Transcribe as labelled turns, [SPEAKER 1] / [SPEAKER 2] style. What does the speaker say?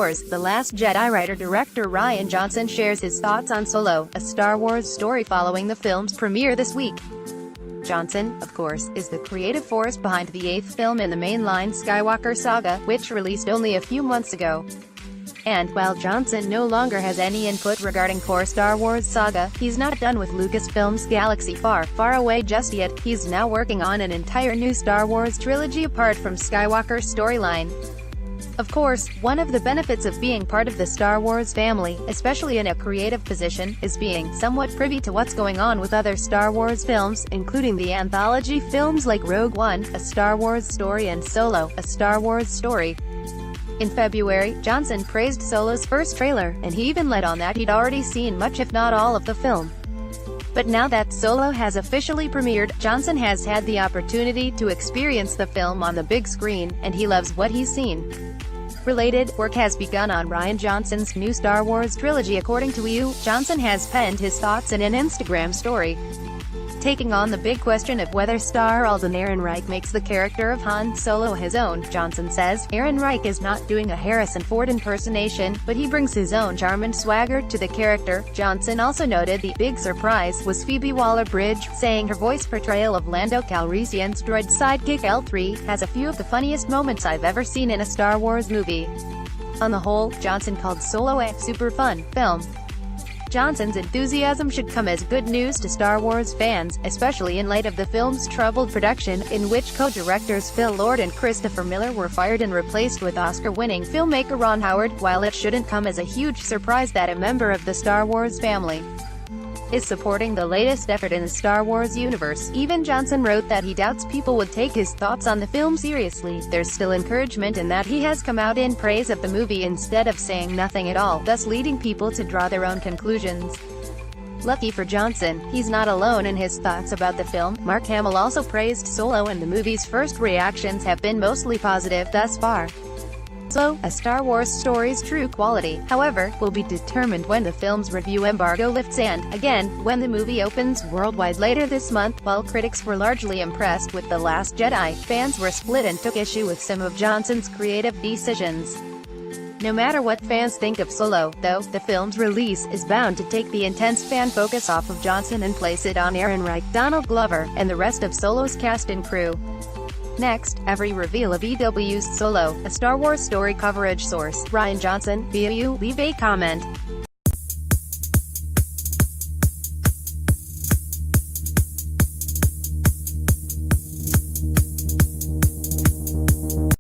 [SPEAKER 1] Wars: The Last Jedi writer-director Rian Johnson shares his thoughts on Solo, a Star Wars story following the film's premiere this week. Johnson, of course, is the creative force behind the 8th film in the mainline Skywalker saga, which released only a few months ago. And, while Johnson no longer has any input regarding core Star Wars saga, he's not done with Lucasfilm's Galaxy Far, Far Away just yet. He's now working on an entire new Star Wars trilogy apart from Skywalker's storyline. Of course, one of the benefits of being part of the Star Wars family, especially in a creative position, is being somewhat privy to what's going on with other Star Wars films, including the anthology films like Rogue One, a Star Wars story, and Solo, a Star Wars story. In February, Johnson praised Solo's first trailer, and he even let on that he'd already seen much if not all of the film. But now that Solo has officially premiered, Johnson has had the opportunity to experience the film on the big screen, and he loves what he's seen. Related work has begun on Rian Johnson's new Star Wars trilogy. According to EU, Johnson has penned his thoughts in an Instagram story, taking on the big question of whether star Alden Ehrenreich makes the character of Han Solo his own. Johnson says, Ehrenreich is not doing a Harrison Ford impersonation, but he brings his own charm and swagger to the character. Johnson also noted the big surprise was Phoebe Waller-Bridge, saying her voice portrayal of Lando Calrissian's droid sidekick L3 has a few of the funniest moments I've ever seen in a Star Wars movie. On the whole, Johnson called Solo a super fun film. Johnson's enthusiasm should come as good news to Star Wars fans, especially in light of the film's troubled production, in which co-directors Phil Lord and Christopher Miller were fired and replaced with Oscar-winning filmmaker Ron Howard. While it shouldn't come as a huge surprise that a member of the Star Wars family is supporting the latest effort in the Star Wars universe, even Johnson wrote that he doubts people would take his thoughts on the film seriously. There's still encouragement in that he has come out in praise of the movie instead of saying nothing at all, thus leading people to draw their own conclusions. Lucky for Johnson, he's not alone in his thoughts about the film. Mark Hamill also praised Solo, and the movie's first reactions have been mostly positive thus far. So, a Star Wars story's true quality, however, will be determined when the film's review embargo lifts and, again, when the movie opens worldwide later this month. While critics were largely impressed with The Last Jedi, fans were split and took issue with some of Johnson's creative decisions. No matter what fans think of Solo, though, the film's release is bound to take the intense fan focus off of Johnson and place it on Ehrenreich, Donald Glover, and the rest of Solo's cast and crew. Next, every reveal of EW's Solo, a Star Wars story coverage source, Rian Johnson, via you, leave a comment.